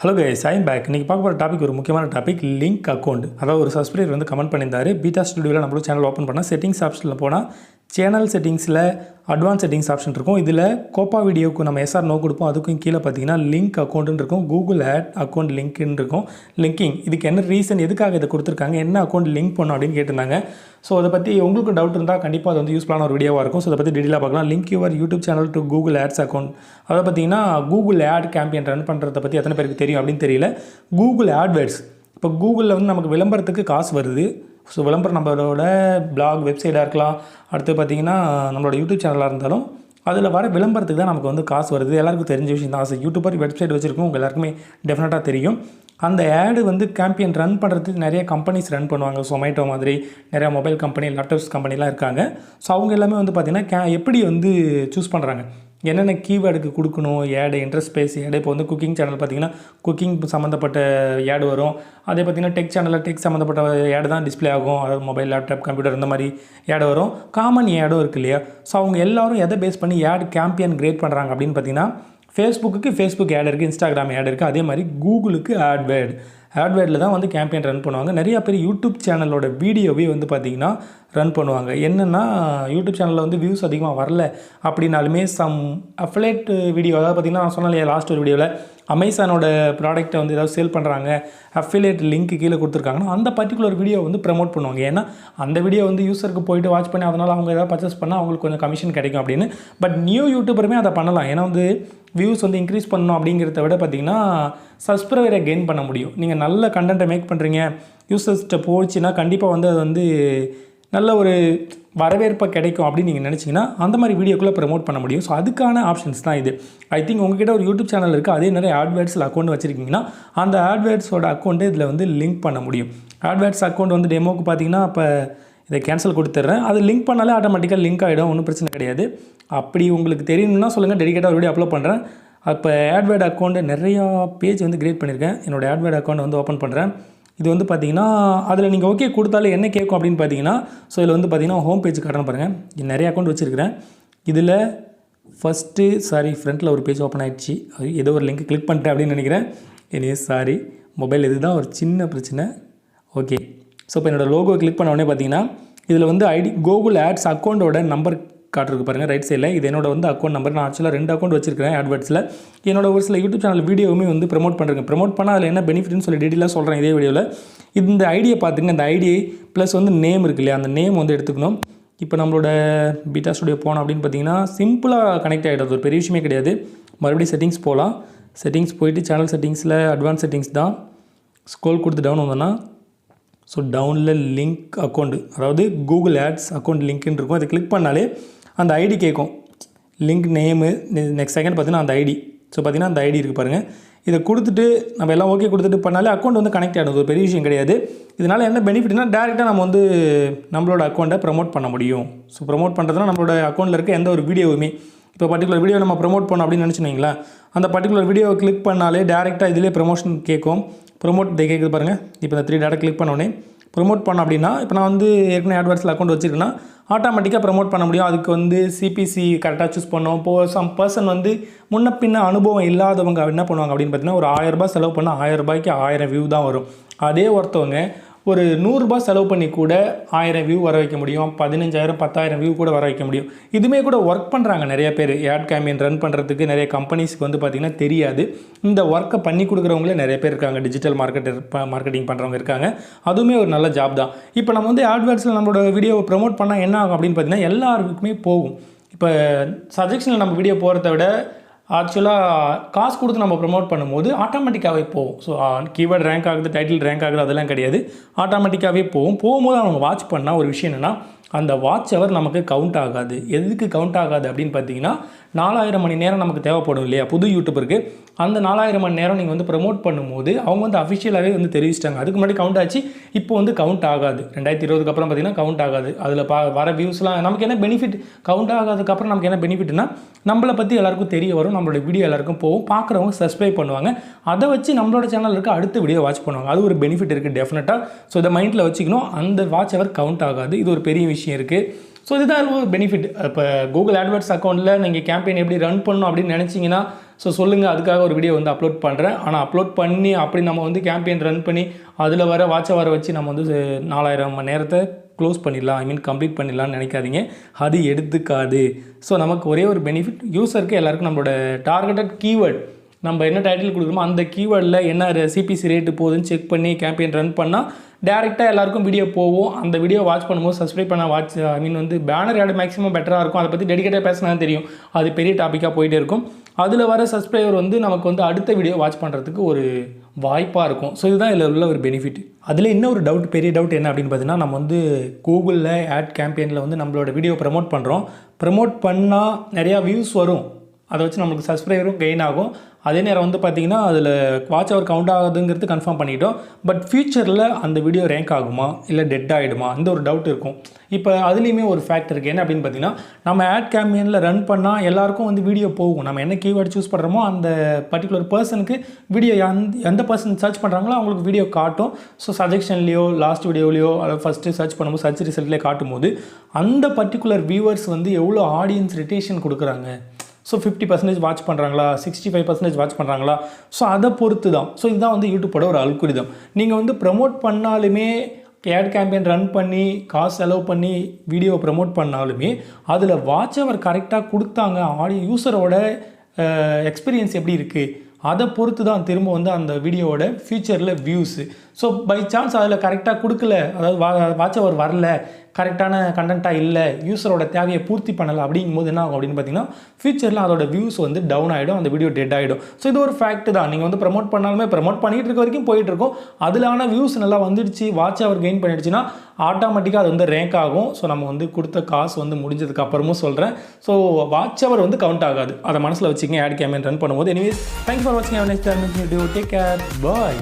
Hello guys, I'm back. இன்றைக்கி பார்க்க போகிற டாபிக் ஒரு முக்கியமான டாபிக், லிங்க் அக்கௌண்ட். அதாவது ஒரு சப்ஸ்கிரைபர் வந்து கமெண்ட் பண்ணியிருந்தாரு, பீட்டா ஸ்டுடியோவில் நம்மளோட சேனல் ஓப்பன் பண்ணால் செட்டிங்ஸ் ஆப்ஷனில் போனால் சேனல் செட்டிங்ஸில் அட்வான்ஸ் செட்டிங்ஸ் ஆப்ஷன் இருக்கும். இதில் கோப்பா வீடியோக்கு நம்ம எஸ்ஆர் நோ கொடுப்போம். அதுக்கும் கீழே பார்த்தீங்கன்னா லிங்க் அக்கௌண்ட்டுன்னு இருக்கும், கூகுள் ஆட் அக்கௌண்ட் லிங்க்னு இருக்கும். லிங்கிங் இதுக்கு என்ன ரீசன், எதுக்காக இதை கொடுத்துருக்காங்க, என்ன அக்கௌண்ட் லிங்க் பண்ணணும் அப்படின்னு கேட்டிருந்தாங்க. ஸோ அதை பற்றி உங்களுக்கு டவுட் இருந்தால் கண்டிப்பாக அது வந்து யூஸ்ஃபுல்லான ஒரு வீடியோவாக இருக்கும். ஸோ அதை பற்றி டீட்டெயிலாக பார்க்கலாம். Link your YouTube channel to Google ads account. அதை பார்த்தீங்கன்னா கூகுள் ஆட் கேம்பெயின் ரன் பண்ணுறதை பற்றி எத்தனை பேருக்கு தெரியும் அப்படின்னு தெரியல. கூகுள் ஆட்வேர்ட்ஸ், இப்போ கூகுளில் வந்து நமக்கு விளம்பரத்துக்கு காசு வருது. ஸோ விளம்பரம் நம்மளோட பிளாக் வெப்சைட்டாக இருக்கலாம், அடுத்து பார்த்திங்கன்னா நம்மளோட யூடியூப் சேனலாக இருந்தாலும் அதில் வர விளம்பரத்துக்கு தான் நமக்கு வந்து காசு வருது. எல்லாருக்கும் தெரிஞ்ச விஷயம் தான். யூடியூபர் வெப்சைட் வச்சுருக்கோம், உங்கள் எல்லாருக்குமே டெஃபினட்டாக தெரியும். அந்த ஆடு வந்து கேம்பெயின் ரன் பண்ணுறதுக்கு நிறைய கம்பெனிஸ் ரன் பண்ணுவாங்க. சொமேட்டோ மாதிரி நிறையா மொபைல் கம்பெனி, லேப்டாப்ஸ் கம்பெனிலாம் இருக்காங்க. ஸோ அவங்க எல்லாமே வந்து பார்த்திங்கன்னா எப்படி வந்து சூஸ் பண்ணுறாங்க, என்னென்ன கீவேர்டுக்கு கொடுக்கணும் ஆடு, இன்ட்ரெஸ்ட் பேஸ் ஆடு. இப்போ வந்து குக்கிங் சேனல் பார்த்திங்கன்னா குக்கிங் சம்மந்தப்பட்ட ஆடு வரும். அதே பார்த்திங்கன்னா டெக் சேனலில் டெக் சம்மந்தப்பட்ட ஆடு தான் டிஸ்பிளே ஆகும். அதாவது மொபைல், லேப்டாப், கம்ப்யூட்டர் இந்த மாதிரி ஆடு வரும். காமன் ஆடும் இருக்குது இல்லையா. ஸோ அவங்க எல்லோரும் எதை பேஸ் பண்ணி ஆட் கேம்பெயின் கிரியேட் பண்ணுறாங்க அப்படின்னு பார்த்திங்கன்னா, ஃபேஸ்புக்கு ஃபேஸ்புக் ஆட் இருக்குது, இன்ஸ்டாகிராம் ஆட் இருக்குது, அதே மாதிரி கூகுளுக்கு ஆட்வேர்டில் தான் வந்து கேம்பெயின் ரன் பண்ணுவாங்க. நிறையா பேர் யூடியூப் சேனலோட வீடியோவே வந்து பார்த்திங்கன்னா ரன் பண்ணுவாங்க. என்னென்னா யூடியூப் சேனலில் வந்து வியூஸ் அதிகமாக வரல அப்படின்னாலுமே சம் அஃபிலேட் வீடியோ, அதாவது பார்த்திங்கன்னா நான் சொன்னாலே லாஸ்ட் ஒரு வீடியோவில் அமேசானோட ப்ராடக்ட்டை வந்து ஏதாவது சேல் பண்ணுறாங்க, அஃபிலேட் லிங்க் கீழே கொடுத்துருக்காங்கன்னா அந்த பர்டிகுலர் வீடியோ வந்து ப்ரமோட் பண்ணுவாங்க. ஏன்னா அந்த வீடியோ வந்து யூஸருக்கு போயிட்டு வாட்ச் பண்ணி அதனால் அவங்க ஏதாவது பர்ச்சேஸ் பண்ணால் அவங்களுக்கு கொஞ்சம் கமிஷன் கிடைக்கும் அப்படின்னு. பட் நியூ யூடியூபருமே அதை பண்ணலாம். ஏன்னா வந்து வியூஸ் வந்து இன்க்ரீஸ் பண்ணணும் அப்படிங்கிறத விட பார்த்திங்கன்னா சப்ஸ்கிரைபரை கெயின் பண்ண முடியும். நீங்கள் நல்ல கண்டென்ட்டை மேக் பண்ணுறீங்க, யூசர்ஸ்கிட்ட போச்சுன்னா கண்டிப்பாக வந்து அது வந்து நல்ல ஒரு வரவேற்பை கிடைக்கும் அப்படின்னு நீங்கள் நினச்சிங்கன்னா அந்த மாதிரி வீடியோக்குள்ளே ப்ரமோட் பண்ண முடியும். ஸோ அதுக்கான ஆப்ஷன்ஸ் தான் இது. ஐ திங்க் உங்ககிட்ட ஒரு யூடியூப் சேனல் இருக்குது, அதே நிறைய ஆட்வேர்ட்ஸில் அக்கௌண்ட் வச்சுருக்கீங்கன்னா அந்த ஆட்வேர்ட்ஸோட அக்கௌண்ட்டு இதில் வந்து லிங்க் பண்ண முடியும். ஆட்வேர்ட்ஸ் அக்கௌண்ட் வந்து டெமோக்கு பார்த்தீங்கன்னா இப்போ இதை கேன்சல் கொடுத்துட்றேன். அது லிங்க் பண்ணாலே ஆட்டோமேட்டிக்காக லிங்க் ஆகிடும், ஒன்றும் பிரச்சனை கிடையாது. அப்படி உங்களுக்கு தெரியணும்னா சொல்லுங்கள், டெடிகேட்டாக ஒரு வீடியோ அப்லோட் பண்ணுறேன். அப்போ ஆட்வேர்ட் அக்கௌண்ட்டு நிறையா பேஜ் வந்து கிரியேட் பண்ணியிருக்கேன். என்னோடய ஆட்வேர்ட் அக்கௌண்ட் வந்து ஓப்பன் பண்ணுறேன். இது வந்து பார்த்திங்கன்னா அதில் நீங்கள் ஓகே கொடுத்தாலே என்ன கேட்கும் அப்படின்னு பார்த்தீங்கன்னா, ஸோ இதில் வந்து பார்த்திங்கன்னா ஹோம் பேஜ் காட்டணும் பாருங்கள். நிறைய அக்கௌண்ட் வச்சுருக்கிறேன். இதில் ஃப்ரண்ட்டில் ஒரு பேஜ் ஓப்பன் ஆகிடுச்சு. ஏதோ ஒரு லிங்க் கிளிக் பண்ணிட்டேன் அப்படின்னு நினைக்கிறேன். மொபைல் இதுதான் ஒரு சின்ன பிரச்சனை. ஓகே, ஸோ இப்போ என்னோடய லோகோ கிளிக் பண்ண உடனே பார்த்தீங்கன்னா இதில் வந்து ஐடி கூகுள் ஆட்ஸ் அக்கௌண்ட்டோட நம்பர் காட்டுருக்கு பாருங்கள் ரைட் சைடில். இது என்னோட வந்து அக்கௌண்ட் நம்பர். நான் ஆக்சுவலாக 2 அக்கௌண்ட் வச்சிருக்கிறேன் ஆட்வேர்ட்ஸில். என்னோட ஒரு சில யூடியூப் சேனல் வீடியோவுமே வந்து ப்ரமோட் பண்ணுறேன். ப்ரமோட் பண்ணால் அதில் என்ன பெனிஃபிட்னு சொல்லி டீட்டெயிலாக சொல்கிறேன் இதே வீடியோவில். இந்த ஐடியை பார்த்துங்க, இந்த ஐடி ப்ளஸ் வந்து நேம் இருக்கு இல்லையா, அந்த நேம் வந்து எடுத்துக்கணும். இப்போ நம்மளோட பீட்டா ஸ்டுடியோ போனோம் அப்படின்னு பார்த்தீங்கன்னா சிம்பிளாக கனெக்ட் ஆகிடுறது, ஒரு பெரிய விஷயமே கிடையாது. மறுபடியும் செட்டிங்ஸ் போகலாம். செட்டிங்ஸ் போயிட்டு சேனல் செட்டிங்ஸில் அட்வான்ஸ் செட்டிங்ஸ் தான். ஸ்க்ரோல் கொடுத்து டவுன் வந்தோன்னா ஸோ டவுனில் லிங்க் அக்கௌண்ட், அதாவது கூகுள் ஆட்ஸ் அக்கௌண்ட் லிங்க்னு இருக்கும். அதை கிளிக் பண்ணாலே அந்த ஐடி கேட்கும், லிங்க் நேமு, நெக்ஸ்ட் செகண்ட் பார்த்தீங்கன்னா அந்த ஐடி. ஸோ பார்த்தீங்கன்னா அந்த ஐடி இருக்குது பாருங்கள். இதை கொடுத்துட்டு நம்ம எல்லாம் ஓகே கொடுத்துட்டு பண்ணாலே அக்கௌண்ட் வந்து கனெக்ட் ஆகிடும். ஒரு பெரிய விஷயம் கிடையாது. இதனால் என்ன பெனிஃபிட்னா டேரெக்டாக நம்ம வந்து நம்மளோட அக்கௌண்ட்டை ப்ரமோட் பண்ண முடியும். ஸோ ப்ரமோட் பண்ணுறதுனா நம்மளோட அக்கௌண்ட்டில் இருக்க எந்த ஒரு வீடியோவுமே, இப்போ பர்டிகுலர் வீடியோ நம்ம ப்ரமோட் பண்ணோம் அப்படின்னு நினச்சினீங்களா, அந்த பர்டிகுலர் வீடியோவை கிளிக் பண்ணாலே டேரெக்டாக இதிலே ப்ரமோஷன் கேட்கும். ப்ரமோட் கேட்குது பாருங்கள். இப்போ இந்த 3 டாட்டை கிளிக் பண்ணோடனே ப்ரமோட் பண்ண அப்படின்னா, இப்போ நான் வந்து ஏற்கனவே ஆட்வேர்ட்ஸில் அக்கௌண்ட் வச்சுருக்கேன்னா ஆட்டோமேட்டிக்காக ப்ரமோட் பண்ண முடியும். அதுக்கு வந்து சிபிசி கரெக்டாக சூஸ் பண்ணோம். இப்போது சம் பர்சன் வந்து முன்ன பின்ன அனுபவம் இல்லாதவங்க என்ன பண்ணுவாங்க அப்படின்னு பார்த்தீங்கன்னா, ஒரு 1000 ரூபாய் செலவு பண்ணால் 1000 ரூபாய்க்கு 1000 வியூ தான் வரும். அதே ஒருத்தவங்க ஒரு 100 ரூபாய் செலவு பண்ணி கூட 1000 வியூ வர வைக்க முடியும், 15,000 10,000 வியூ கூட வர வைக்க முடியும். இதுவுமே கூட ஒர்க் பண்ணுறாங்க நிறைய பேர். ஆட் கேம்பெயின் ரன் பண்ணுறதுக்கு நிறைய கம்பெனிஸ்க்கு வந்து பார்த்திங்கன்னா தெரியாது. இந்த ஒர்க்கை பண்ணி கொடுக்குறவங்களே நிறைய பேர் இருக்காங்க. டிஜிட்டல் மார்க்கெட்டிங் பண்ணுறவங்க இருக்காங்க. அதுவுமே ஒரு நல்ல ஜாப் தான். இப்போ நம்ம வந்து ஆட்வேர்ட்ஸில் நம்மளோட வீடியோவை ப்ரமோட் பண்ணால் என்ன ஆகும் அப்படின்னு பார்த்தீங்கன்னா, எல்லாருக்குமே போகும். இப்போ சஜெக்ஷனில் நம்ம வீடியோ போகிறத விட ஆக்சுவலாக காசு கொடுத்து நம்ம ப்ரமோட் பண்ணும்போது ஆட்டோமேட்டிக்காகவே போகும். ஸோ கீவேர்ட் ரேங்க் ஆகுது, டைட்டில் ரேங்க் ஆகுது, அதெல்லாம் கிடையாது. ஆட்டோமேட்டிக்காகவே போகும்போது அவங்க வாட்ச் பண்ணால் ஒரு விஷயம் என்னென்னா, அந்த வாட்ச் அவர் நமக்கு கவுண்ட் ஆகாது. எதுக்கு கவுண்ட் ஆகாது அப்படின்னு பார்த்தீங்கன்னா, 4000 மணி நேரம் நமக்கு தேவைப்படும் இல்லையா புது யூடியூபருக்கு. அந்த 4000 மணி நேரம் நீங்கள் வந்து ப்ரமோட் பண்ணும்போது அவங்க வந்து அஃபிஷியலாகவே வந்து தெரிவிச்சிட்டாங்க. அதுக்கு முன்னாடி கவுண்ட் ஆச்சு, இப்போ வந்து கவுண்ட் ஆகாது. 2020க்கு அப்புறம் பார்த்தீங்கன்னா கவுண்ட் ஆகாது. அதில் வர வியூஸ்லாம் நமக்கு என்ன பெனிஃபிட், கவுண்ட் ஆகாததுக்கப்புறம் நமக்கு என்ன பெனிஃபிட்னா, நம்மளை பற்றி எல்லாருக்கும் தெரிய வரும், நம்மளோட வீடியோ எல்லாருக்கும் போகும், பார்க்குறவங்க சப்ஸ்கிரைப் பண்ணுவாங்க. அதை வச்சு நம்மளோட சேனல் இருக்க அடுத்த வீடியோ வாட்ச் பண்ணுவாங்க. அது ஒரு பெனிஃபிட் இருக்குது டெஃபினட்டாக. ஸோ இதை மைண்டில் வச்சுக்கணும். அந்த வாட்ச் அவர் கவுண்ட் ஆகாது. இது ஒரு பெரிய விஷயம் இருக்குது. ஸோ இதுதான் ஒரு பெனிஃபிட். இப்போ கூகுள் ஆட்வேர்ட்ஸ் அக்கௌண்ட்டில் நீங்கள் கேம்பெயின் எப்படி ரன் பண்ணணும் அப்படின்னு நினச்சிங்கன்னா ஸோ சொல்லுங்கள், அதுக்காக ஒரு வீடியோ வந்து அப்லோட் பண்ணுறேன். ஆனால் அப்லோட் பண்ணி அப்படி நம்ம வந்து கேம்பெயின் ரன் பண்ணி அதில் வர வாட்ச் ஹவரை வச்சு நம்ம வந்து 4000 மணி நேரத்தை க்ளோஸ் பண்ணிடலாம், ஐ மீன் கம்ப்ளீட் பண்ணிடலாம்னு நினைக்காதீங்க. அது எடுத்துக்காது. ஸோ நமக்கு ஒரே ஒரு பெனிஃபிட், யூஸருக்கு எல்லாருக்கும் நம்மளோட டார்கெட்டட் கீவேர்ட், நம்ம என்ன டைட்டில் கொடுக்குறோமோ அந்த கீவேர்டில் என்ன சிபிசி ரேட்டு போகுதுன்னு செக் பண்ணி கேம்பெயின் ரன் பண்ணால் டேரெக்டாக எல்லாருக்கும் வீடியோ போகும். அந்த வீடியோ வாட்ச் பண்ணும்போது சப்ஸ்கிரைப் பண்ண ஐ மீன் வந்து பேனர் ஆட் மேக்ஸிமம் பெட்டராக இருக்கும். அதை பற்றி டெடிக்கேட்டாக பேசினா தெரியும், அது பெரிய டாப்பிக்காக போயிட்டே இருக்கும். அதில் வர சப்ஸ்கிரைபர் வந்து நமக்கு வந்து அடுத்த வீடியோ வாட்ச் பண்ணுறதுக்கு ஒரு வாய்ப்பாக இருக்கும். ஸோ இதுதான் இதில் உள்ள ஒரு பெனிஃபிட். அதில் இன்னொரு டவுட், பெரிய டவுட் என்ன அப்படின்னு பார்த்தீங்கன்னா, நம்ம வந்து கூகுளில் ஆட் கேம்பெயினில் வந்து நம்மளோட வீடியோ ப்ரமோட் பண்ணுறோம். ப்ரமோட் பண்ணால் நிறையா வியூஸ் வரும், அதை வச்சு நம்மளுக்கு சப்ஸ்கிரைபரும் கெயின் ஆகும். அதே நேரம் வந்து பார்த்திங்கன்னா அதில் வாட்ச் ஹவர் கவுண்ட் ஆகுதுங்கிறது கன்ஃபார்ம் பண்ணிட்டோம். பட் ஃப்யூச்சரில் அந்த வீடியோ ரேங்க் ஆகுமா இல்லை டெட் ஆகிடுமா, இந்த ஒரு டவுட் இருக்கும். இப்போ அதுலேயுமே ஒரு ஃபேக்டர் இருக்குது. என்ன அப்படின்னு பார்த்தீங்கன்னா, நம்ம ஆட் கேம்பெயினில் ரன் பண்ணால் எல்லாருக்கும் வந்து வீடியோ போகும். நம்ம என்ன கீவேர்டு சூஸ் பண்ணுறோமோ அந்த பர்டிகுலர் பர்சனுக்கு வீடியோ எந்த பர்சன் சர்ச் பண்ணுறாங்களோ அவங்களுக்கு வீடியோ காட்டும். ஸோ சஜெக்ஷன்லேயோ லாஸ்ட் வீடியோலையோ அதை ஃபஸ்ட்டு சர்ச் பண்ணும்போது சர்ச் ரிசல்ட்லேயே காட்டும் போது அந்த பர்டிகுலர் வியூவர்ஸ் வந்து எவ்வளோ ஆடியன்ஸ் ரிட்டேஷன் கொடுக்குறாங்க, ஸோ 50% வாட்ச் பண்ணுறாங்களா, 65% வாட்ச் பண்ணுறாங்களா, ஸோ அதை பொறுத்து தான். ஸோ இதுதான் வந்து யூடியூப்போட ஒரு அல்குரிதம். நீங்கள் வந்து ப்ரமோட் பண்ணாலுமே, ஆட் கேம்பெயின் ரன் பண்ணி காசு செலவு பண்ணி வீடியோ ப்ரமோட் பண்ணாலுமே அதில் வாட்ச் ஹவர் கரெக்டாக கொடுத்தாங்க, யூஸரோட எக்ஸ்பீரியன்ஸ் எப்படி இருக்குது, அதை பொறுத்து தான் திரும்ப வந்து அந்த வீடியோவோட ஃபியூச்சரில் வியூஸு. ஸோ பை சான்ஸ் அதில் கரெக்டாக கொடுக்கல, அதாவது வாட்ச் ஹவர் வரல, கரெக்டான கண்டென்ட்டாக இல்லை, யூஸரோட தேவையை பூர்த்தி பண்ணலை, அப்படிங்கும்போது என்ன ஆகும் அப்படின்னு பார்த்தீங்கன்னா ஃபியூச்சரில் அதோட வியூஸ் வந்து டவுன் ஆகிடும், அந்த வீடியோ டெட் ஆகிடும். ஸோ இது ஒரு ஃபேக்ட் தான். நீங்கள் வந்து ப்ரமோட் பண்ணாலுமே ப்ரமோட் பண்ணிகிட்டு இருக்க வரைக்கும் போயிட்டுருக்கோம், அதிலான வியூஸ் நல்லா வந்துடுச்சு, வாட்ச் ஹவர் கெயின் பண்ணிடுச்சுன்னா ஆட்டோமேட்டிக்காக அது வந்து ரேங்க் ஆகும். ஸோ நம்ம வந்து கொடுத்த காசு வந்து முடிஞ்சதுக்கு அப்புறமும் சொல்கிறேன். ஸோ வாட்ச் ஹவர் வந்து கவுண்ட் ஆகாது, அதை மனசில் வச்சுக்கங்க ஆட் கேம்பெயின் ரன் பண்ணும்போது. எனிவேஸ், தேங்க்ஸ் ஃபார் வாட்சிங். Have a nice time. Take care. Bye.